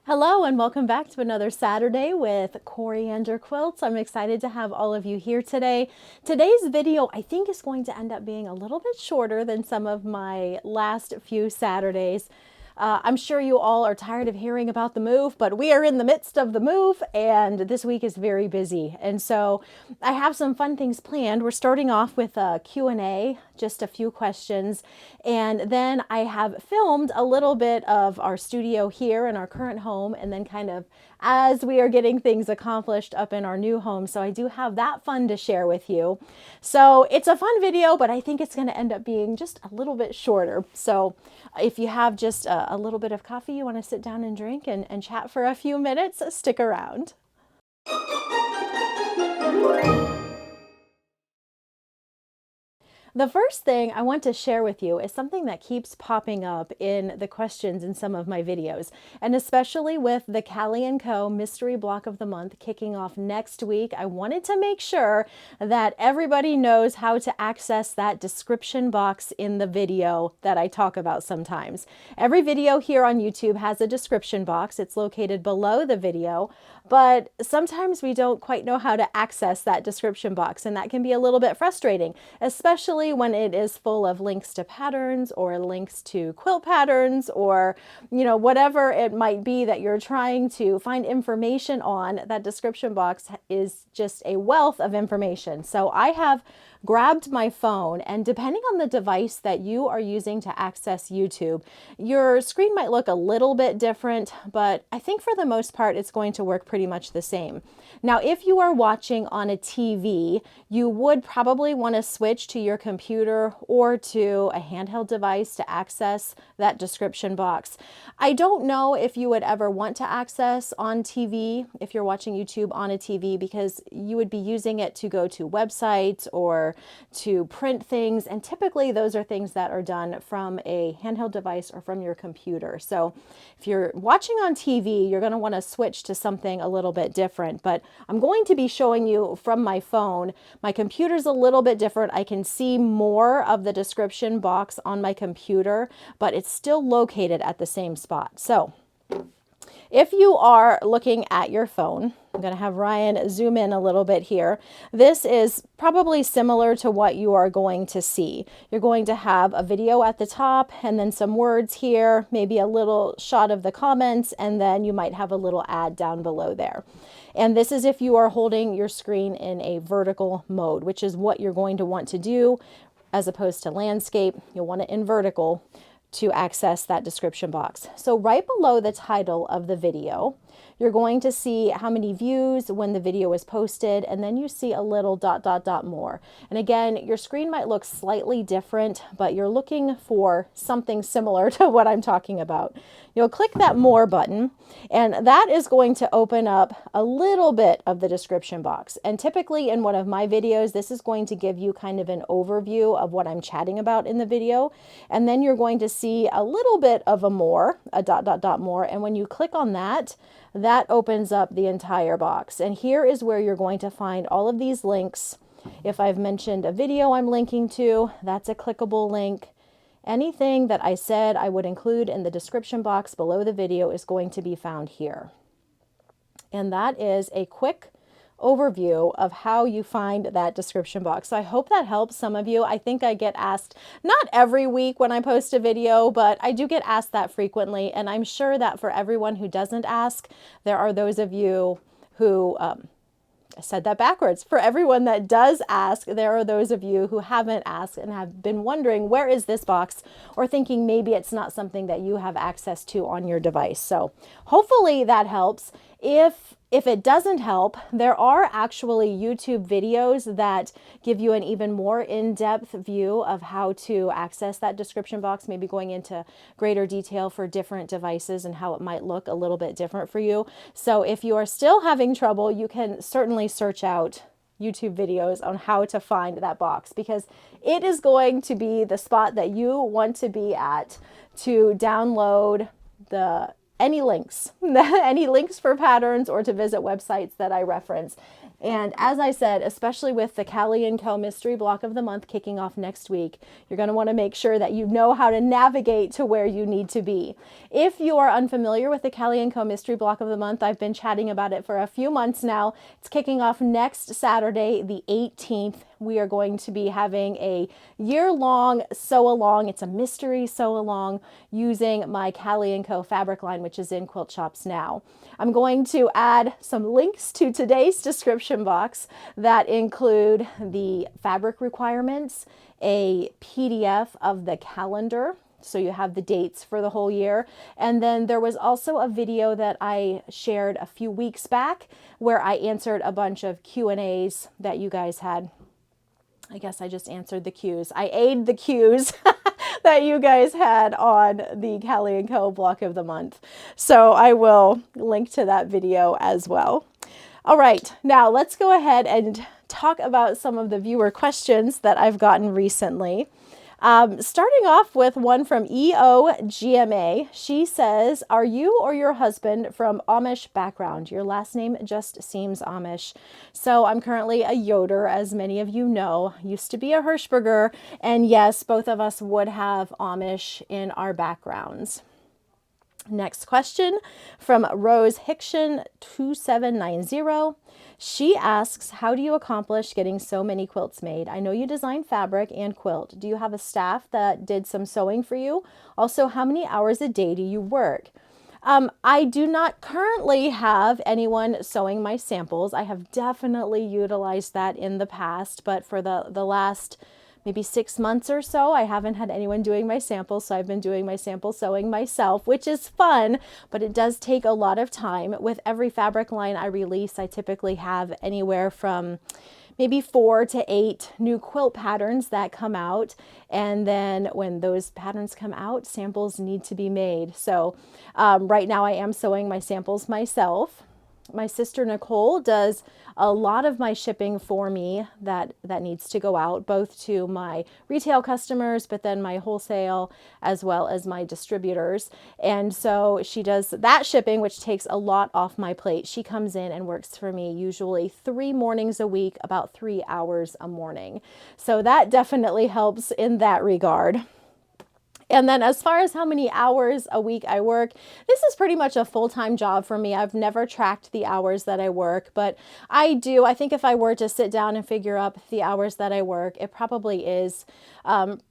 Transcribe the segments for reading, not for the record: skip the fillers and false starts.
Hello and welcome back to another Saturday with Coriander Quilts. I'm excited to have all of you here today. Today's video I think is going to end up being a little bit shorter than some of my last few Saturdays. I'm sure you all are tired of hearing about the move, but we are in the midst of the move and this week is very busy. And so I have some fun things planned. We're starting off with a Q&A, just a few questions. And then I have filmed a little bit of our studio here in our current home and then kind of as we are getting things accomplished up in our new home. So I do have that fun to share with you. So it's a fun video, but I think it's going to end up being just a little bit shorter. So if you have just a little bit of coffee you want to sit down and drink and chat for a few minutes, stick around. The first thing I want to share with you is something that keeps popping up in the questions in some of my videos, and especially with the Callie & Co. Mystery Block of the Month kicking off next week. I wanted to make sure that everybody knows how to access that description box in the video that I talk about sometimes. Every video here on YouTube has a description box. It's located below the video, but sometimes we don't quite know how to access that description box, and that can be a little bit frustrating, especially when it is full of links to patterns or links to quilt patterns or, whatever it might be that you're trying to find information on. That description box is just a wealth of information. So I have grabbed my phone, and depending on the device that you are using to access YouTube, your screen might look a little bit different, but I think for the most part, it's going to work pretty much the same. Now, if you are watching on a TV, you would probably want to switch to your computer or to a handheld device to access that description box. I don't know if you would ever want to access on TV, if you're watching YouTube on a TV, because you would be using it to go to websites or to print things, and typically those are things that are done from a handheld device or from your computer. So if you're watching on TV, you're going to want to switch to something a little bit different, but I'm going to be showing you from my phone. My computer's a little bit different. I can see more of the description box on my computer, but it's still located at the same spot. So if you are looking at your phone, I'm going to have Ryan zoom in a little bit here. This is probably similar to what you are going to see. You're going to have a video at the top and then some words here, maybe a little shot of the comments, and then you might have a little ad down below there. And this is if you are holding your screen in a vertical mode, which is what you're going to want to do as opposed to landscape. You'll want it in vertical to access that description box. So right below the title of the video, you're going to see how many views when the video was posted, and then you see a little ... more. And again, your screen might look slightly different, but you're looking for something similar to what I'm talking about. You'll click that more button, and that is going to open up a little bit of the description box. And typically in one of my videos, this is going to give you kind of an overview of what I'm chatting about in the video. And then you're going to see a little bit of a more, a ... more. And when you click on that, that opens up the entire box. And here is where you're going to find all of these links. If I've mentioned a video I'm linking to, that's a clickable link. Anything that I said I would include in the description box below the video is going to be found here. And that is a quick overview of how you find that description box. So I hope that helps some of you. I think I get asked, not every week when I post a video, but I do get asked that frequently. And I'm sure that for everyone who doesn't ask, there are those of you who, I said that backwards. For everyone that does ask, there are those of you who haven't asked and have been wondering, where is this box? Or thinking maybe it's not something that you have access to on your device. So hopefully that helps. If it doesn't help, there are actually YouTube videos that give you an even more in-depth view of how to access that description box, maybe going into greater detail for different devices and how it might look a little bit different for you. So if you are still having trouble, you can certainly search out YouTube videos on how to find that box, because it is going to be the spot that you want to be at to download the any links, any links for patterns or to visit websites that I reference. And as I said, especially with the Callie & Co. Mystery Block of the Month kicking off next week, you're going to want to make sure that you know how to navigate to where you need to be. If you are unfamiliar with the Callie & Co. Mystery Block of the Month, I've been chatting about it for a few months now. It's kicking off next Saturday, the 18th. We are going to be having a year-long sew-along. It's a mystery sew-along using my Callie & Co. fabric line, which is in Quilt Shops now. I'm going to add some links to today's description box that include the fabric requirements, a PDF of the calendar, so you have the dates for the whole year. And then there was also a video that I shared a few weeks back where I answered a bunch of Q&As that you guys had. I guess I just answered the Q's. I ate the Q's that you guys had on the Callie & Co. Block of the Month. So I will link to that video as well. All right, now let's go ahead and talk about some of the viewer questions that I've gotten recently. Starting off with one from EOGMA. She says, are you or your husband from Amish background? Your last name just seems Amish. So I'm currently a Yoder, as many of you know. Used to be a Hirschberger. And yes, both of us would have Amish in our backgrounds. Next question from Rose Hickson 2790. She asks, how do you accomplish getting so many quilts made? I know you design fabric and quilt. Do you have a staff that did some sewing for you? Also, how many hours a day do you work? I do not currently have anyone sewing my samples. I have definitely utilized that in the past, but for the last maybe 6 months or so, I haven't had anyone doing my samples, so I've been doing my sample sewing myself, which is fun, but it does take a lot of time. With every fabric line I release, I typically have anywhere from maybe 4 to 8 new quilt patterns that come out, and then when those patterns come out, samples need to be made. So right now I am sewing my samples myself. My sister Nicole does a lot of my shipping for me that needs to go out, both to my retail customers, but then my wholesale as well as my distributors. And so she does that shipping, which takes a lot off my plate. She comes in and works for me usually 3 mornings a week, about 3 hours a morning. So that definitely helps in that regard. And then as far as how many hours a week I work, this is pretty much a full-time job for me. I've never tracked the hours that I work, but I do. I think if I were to sit down and figure up the hours that I work, it probably is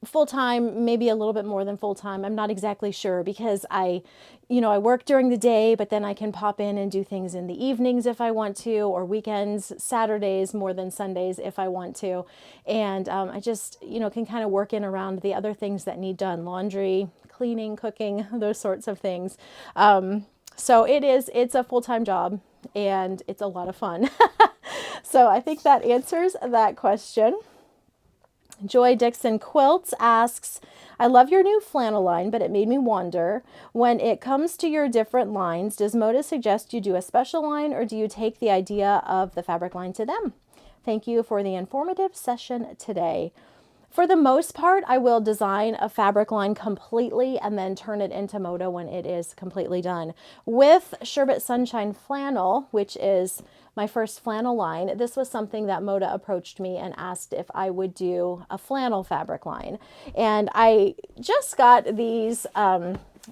full-time, maybe a little bit more than full-time. I'm not exactly sure because I work during the day, but then I can pop in and do things in the evenings if I want to, or weekends, Saturdays more than Sundays if I want to. And I just, can kind of work in around the other things that need done, laundry, cleaning, cooking, those sorts of things. So it's a full-time job and it's a lot of fun. So I think that answers that question. Joy Dixon Quilts asks, I love your new flannel line, but it made me wonder, when it comes to your different lines, does Moda suggest you do a special line, or do you take the idea of the fabric line to them? Thank you for the informative session today. For the most part, I will design a fabric line completely and then turn it into Moda when it is completely done. With Sherbet Sunshine Flannel, which is my first flannel line, this was something that Moda approached me and asked if I would do a flannel fabric line. And I just got these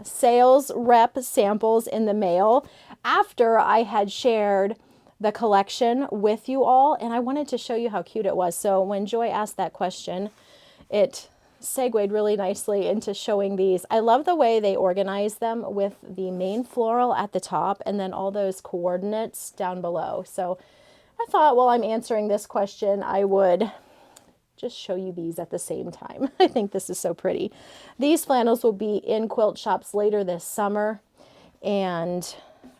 sales rep samples in the mail after I had shared the collection with you all, and I wanted to show you how cute it was. So when Joy asked that question, it segued really nicely into showing these. I love the way they organize them with the main floral at the top and then all those coordinates down below. So I thought while I'm answering this question, I would just show you these at the same time. I think this is so pretty. These flannels will be in Quilt Shops later this summer, and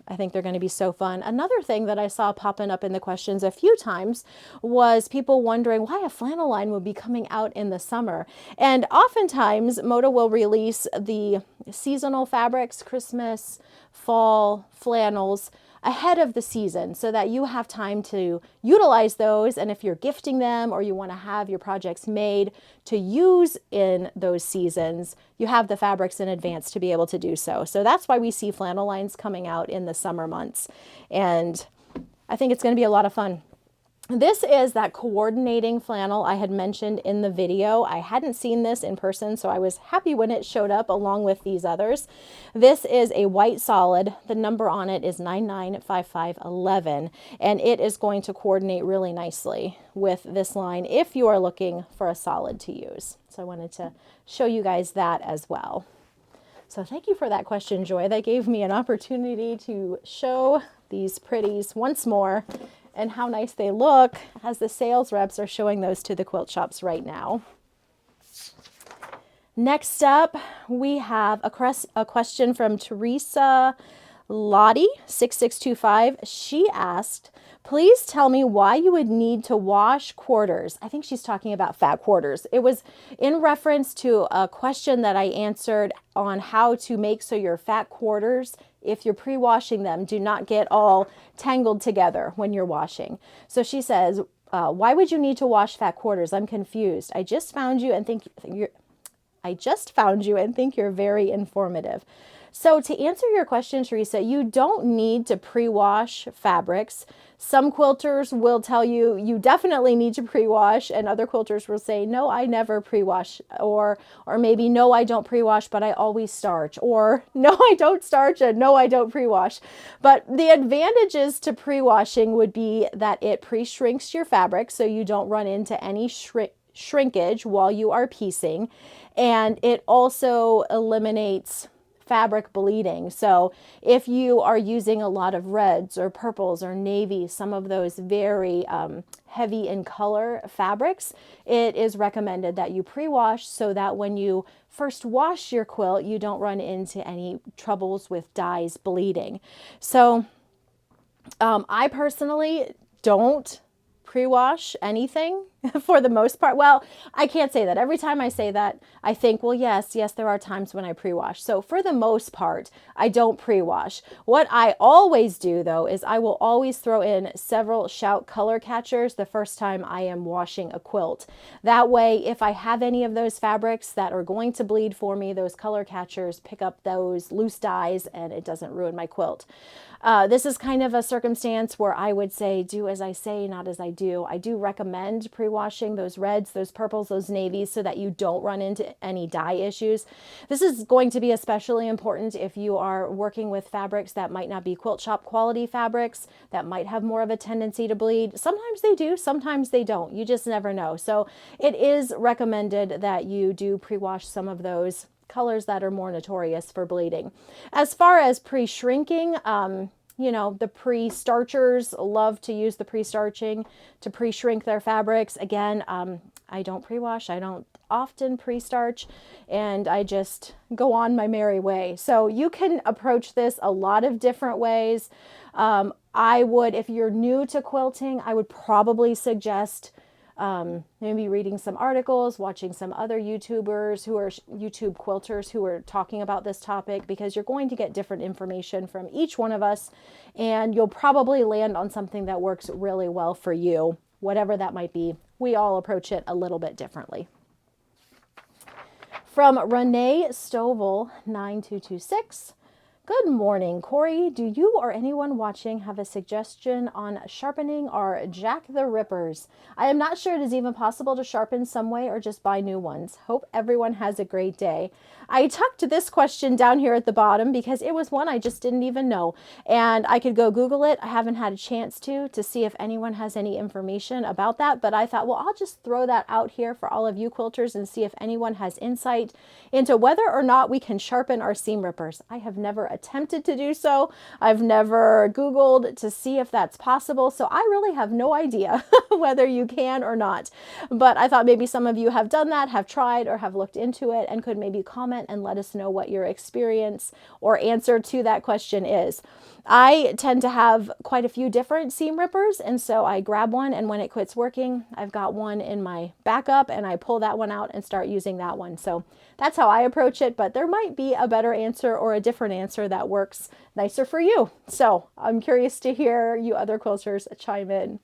I think they're going to be so fun. Another thing that I saw popping up in the questions a few times was people wondering why a flannel line would be coming out in the summer. And oftentimes Moda will release the seasonal fabrics, Christmas, fall, flannels, ahead of the season so that you have time to utilize those. And if you're gifting them or you want to have your projects made to use in those seasons, you have the fabrics in advance to be able to do so. So that's why we see flannel lines coming out in the summer months. And I think it's going to be a lot of fun. This is that coordinating flannel I had mentioned in the video. I hadn't seen this in person, so I was happy when it showed up along with these others. This is a white solid. The number on it is 995511, and it is going to coordinate really nicely with this line if you are looking for a solid to use. So I wanted to show you guys that as well. So thank you for that question, Joy. That gave me an opportunity to show these pretties once more and how nice they look as the sales reps are showing those to the quilt shops right now. Next up, we have a question from Teresa Lottie 6625. She asked, please tell me why you would need to wash quarters. I think she's talking about fat quarters. It was in reference to a question that I answered on how to make so your fat quarters, if you're pre-washing them, do not get all tangled together when you're washing. So she says, why would you need to wash fat quarters? I'm confused. I just found you and think you're very informative. So to answer your question, Teresa, you don't need to pre-wash fabrics. Some quilters will tell you you definitely need to pre-wash, and other quilters will say, no, I never pre-wash, or maybe, no, I don't pre-wash, but I always starch, or no, I don't starch, and no, I don't pre-wash. But the advantages to pre-washing would be that it pre-shrinks your fabric so you don't run into any shrinkage while you are piecing, and it also eliminates fabric bleeding. So if you are using a lot of reds or purples or navy, some of those very heavy in color fabrics, it is recommended that you pre-wash so that when you first wash your quilt, you don't run into any troubles with dyes bleeding. So I personally don't pre-wash anything for the most part. Well, I can't say that. Every time I say that, I think, well, yes, there are times when I pre-wash. So for the most part, I don't pre-wash. What I always do, though, is I will always throw in several Shout color catchers the first time I am washing a quilt. That way, if I have any of those fabrics that are going to bleed for me, those color catchers pick up those loose dyes and it doesn't ruin my quilt. This is kind of a circumstance where I would say, do as I say, not as I do. I do recommend pre-washing those reds, those purples, those navies so that you don't run into any dye issues. This is going to be especially important if you are working with fabrics that might not be quilt shop quality fabrics, that might have more of a tendency to bleed. Sometimes they do, sometimes they don't. You just never know. So it is recommended that you do pre-wash some of those colors that are more notorious for bleeding. As far as pre-shrinking, you know, the pre-starchers love to use the pre-starching to pre-shrink their fabrics. Again, I don't pre-wash. I don't often pre-starch, and I just go on my merry way. So you can approach this a lot of different ways. I would, if you're new to quilting, I would probably suggest maybe reading some articles, watching some other YouTubers who are YouTube quilters who are talking about this topic, because you're going to get different information from each one of us, and you'll probably land on something that works really well for you, whatever that might be. We all approach it a little bit differently. From Renee Stovall 9226. Good morning, Corey. Do you or anyone watching have a suggestion on sharpening our Jack the Rippers? I am not sure it is even possible to sharpen some way or just buy new ones. Hope everyone has a great day. I tucked this question down here at the bottom because it was one I just didn't even know, and I could go Google it. I haven't had a chance to see if anyone has any information about that, but I thought, well, I'll just throw that out here for all of you quilters and see if anyone has insight into whether or not we can sharpen our seam rippers. I have never attempted to do so. I've never Googled to see if that's possible. So I really have no idea whether you can or not. But I thought maybe some of you have done that, have tried, or have looked into it and could maybe comment and let us know what your experience or answer to that question is. I tend to have quite a few different seam rippers, and so I grab one, and when it quits working, I've got one in my backup and I pull that one out and start using that one. So that's how I approach it, but there might be a better answer or a different answer quilter that works nicer for you. So I'm curious to hear you other quilters chime in.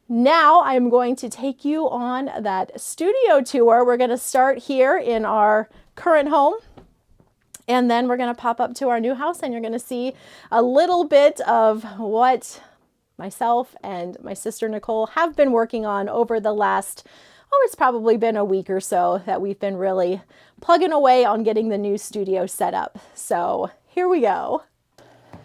Now I'm going to take you on that studio tour. We're going to start here in our current home, and then we're going to pop up to our new house, and you're going to see a little bit of what myself and my sister Nicole have been working on over the last, it's probably been a week or so that we've been really plugging away on getting the new studio set up. So here we go.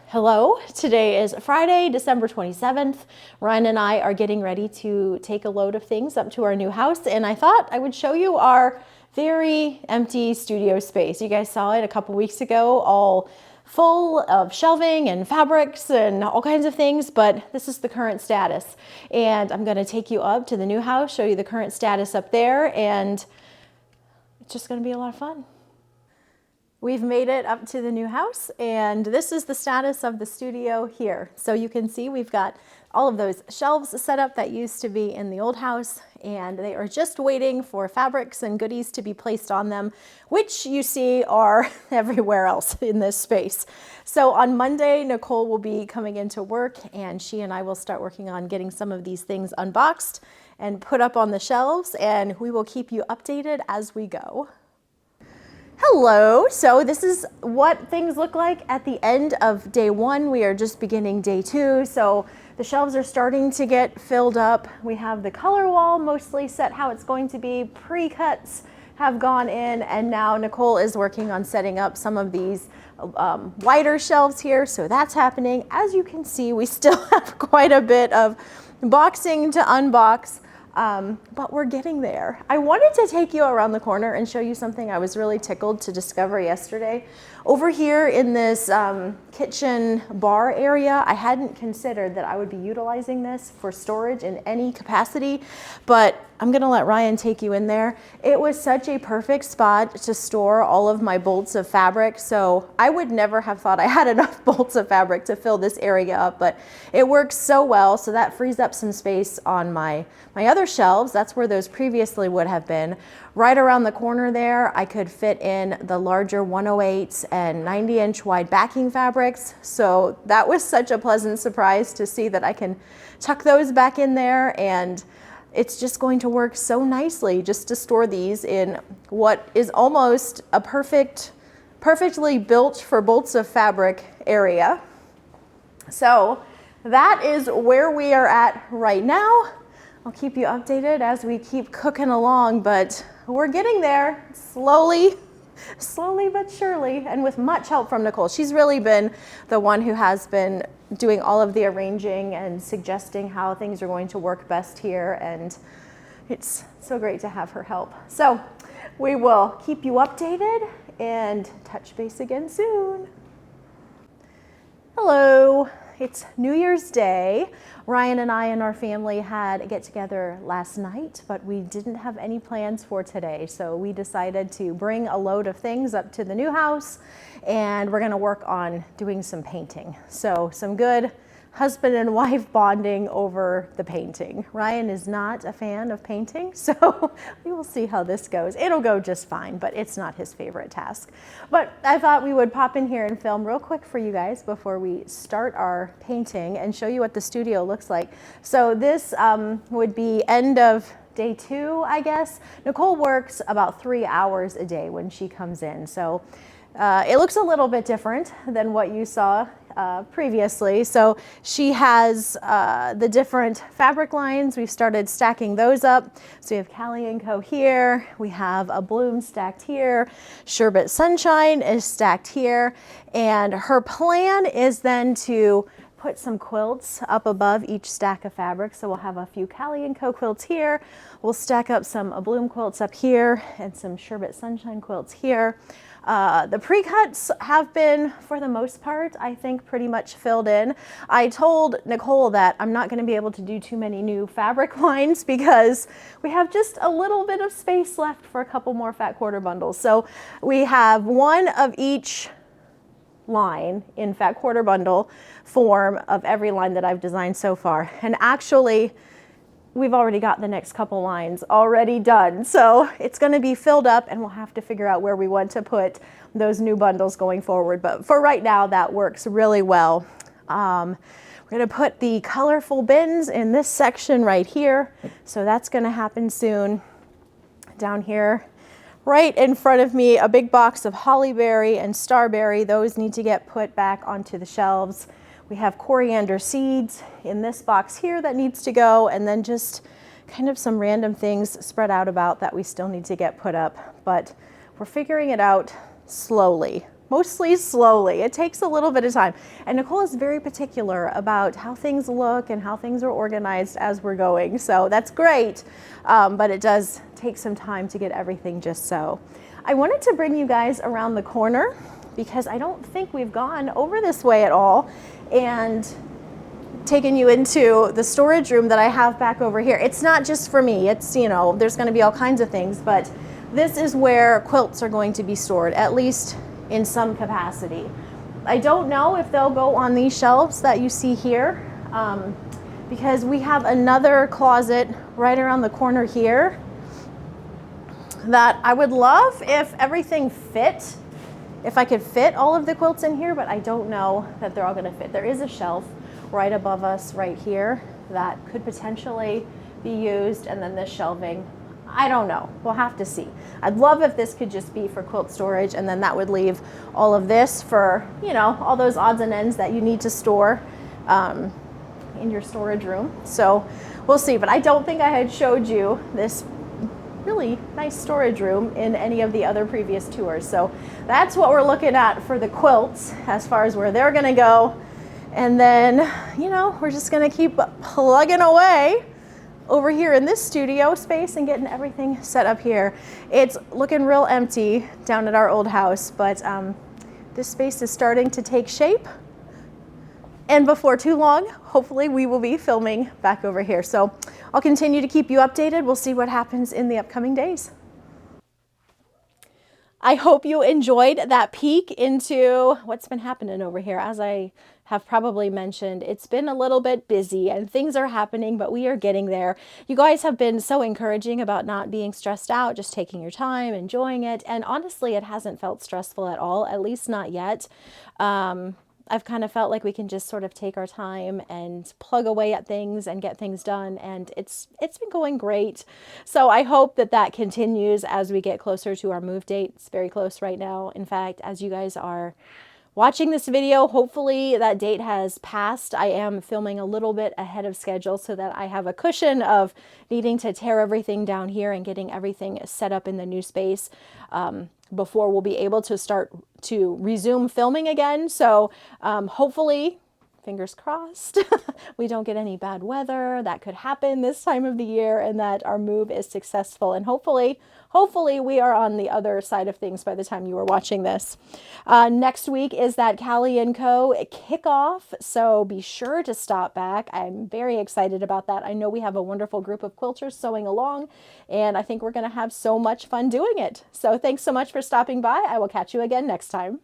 Hello, today is Friday, December 27th. Ryan and I are getting ready to take a load of things up to our new house, and I thought I would show you our very empty studio space. You guys saw it a couple weeks ago, all full of shelving and fabrics and all kinds of things, but this is the current status. And I'm gonna take you up to the new house, show you the current status up there, and it's just gonna be a lot of fun. We've made it up to the new house, and this is the status of the studio here. So you can see we've got all of those shelves set up that used to be in the old house, and they are just waiting for fabrics and goodies to be placed on them, which you see are everywhere else in this space. So on Monday, Nicole will be coming into work, and she and I will start working on getting some of these things unboxed and put up on the shelves, and we will keep you updated as we go. Hello, so this is what things look like at the end of day one. We are just beginning day two, so the shelves are starting to get filled up. We have the color wall mostly set how it's going to be. Pre-cuts have gone in, and now Nicole is working on setting up some of these wider shelves here, so that's happening. As you can see, we still have quite a bit of boxing to unbox. But we're getting there. I wanted to take you around the corner and show you something I was really tickled to discover yesterday. Over here in this kitchen bar area, I hadn't considered that I would be utilizing this for storage in any capacity, but I'm gonna let Ryan take you in there. It was such a perfect spot to store all of my bolts of fabric, so I would never have thought I had enough bolts of fabric to fill this area up, but it works so well, so that frees up some space on my other shelves. That's where those previously would have been. Right around the corner there, I could fit in the larger 108s and 90-inch wide backing fabrics, so that was such a pleasant surprise to see that I can tuck those back in there, and it's just going to work so nicely just to store these in what is almost a perfectly built for bolts of fabric area. So that is where we are at right now. I'll keep you updated as we keep cooking along, but we're getting there slowly but surely, and with much help from Nicole. She's really been the one who has been doing all of the arranging and suggesting how things are going to work best here, and it's so great to have her help. So we will keep you updated and touch base again soon. Hello, it's New Year's Day. Ryan and I and our family had a get together last night, but we didn't have any plans for today. So we decided to bring a load of things up to the new house, and we're gonna work on doing some painting. So some good husband and wife bonding over the painting. Ryan is not a fan of painting, so we will see how this goes. It'll go just fine, but it's not his favorite task. But I thought we would pop in here and film real quick for you guys before we start our painting and show you what the studio looks like. So this would be end of day two, I guess. Nicole works about 3 hours a day when she comes in. So it looks a little bit different than what you saw previously. So she has the different fabric lines. We've started stacking those up. So we have Callie & Co here. We have a bloom stacked here. Sherbet Sunshine is stacked here. And her plan is then to put some quilts up above each stack of fabric. So we'll have a few Callie & Co quilts here. We'll stack up some bloom quilts up here and some Sherbet Sunshine quilts here. The pre-cuts have been, for the most part, I think pretty much filled in. I told Nicole that I'm not going to be able to do too many new fabric lines because we have just a little bit of space left for a couple more fat quarter bundles. So we have one of each line in fat quarter bundle form of every line that I've designed so far. And actually, we've already got the next couple lines already done. So it's going to be filled up, and we'll have to figure out where we want to put those new bundles going forward. But for right now, that works really well. We're going to put the colorful bins in this section right here. So that's going to happen soon. Down here, right in front of me, a big box of hollyberry and starberry. Those need to get put back onto the shelves. We have coriander seeds in this box here that needs to go, and then just kind of some random things spread out about that we still need to get put up. But we're figuring it out slowly, mostly slowly. It takes a little bit of time. And Nicole is very particular about how things look and how things are organized as we're going. So that's great, but it does take some time to get everything just so. I wanted to bring you guys around the corner because I don't think we've gone over this way at all and taken you into the storage room that I have back over here. It's not just for me. It's, you know, there's going to be all kinds of things, but this is where quilts are going to be stored, at least in some capacity. I don't know if they'll go on these shelves that you see here, because we have another closet right around the corner here that I would love if everything fit, if I could fit all of the quilts in here, but I don't know that they're all going to fit. There is a shelf right above us right here that could potentially be used, and then this shelving, I don't know. We'll have to see. I'd love if this could just be for quilt storage, and then that would leave all of this for, you know, all those odds and ends that you need to store in your storage room. So we'll see, but I don't think I had showed you this really nice storage room in any of the other previous tours. So that's what we're looking at for the quilts as far as where they're gonna go. And then, you know, we're just gonna keep plugging away over here in this studio space and getting everything set up here. It's looking real empty down at our old house, but this space is starting to take shape. And before too long, hopefully we will be filming back over here. So I'll continue to keep you updated. We'll see what happens in the upcoming days. I hope you enjoyed that peek into what's been happening over here. As I have probably mentioned, it's been a little bit busy and things are happening, but we are getting there. You guys have been so encouraging about not being stressed out, just taking your time, enjoying it. And honestly, it hasn't felt stressful at all, at least not yet. I've kind of felt like we can just sort of take our time and plug away at things and get things done, and it's been going great. So I hope that that continues as we get closer to our move date. It's very close right now. In fact, as you guys are watching this video, hopefully that date has passed. I am filming a little bit ahead of schedule so that I have a cushion of needing to tear everything down here and getting everything set up in the new space before we'll be able to start to resume filming again. So hopefully, fingers crossed, we don't get any bad weather that could happen this time of the year, and that our move is successful. And hopefully we are on the other side of things by the time you are watching this. Next week is that Callie & Co. kickoff, so be sure to stop back. I'm very excited about that. I know we have a wonderful group of quilters sewing along, and I think we're going to have so much fun doing it. So thanks so much for stopping by. I will catch you again next time.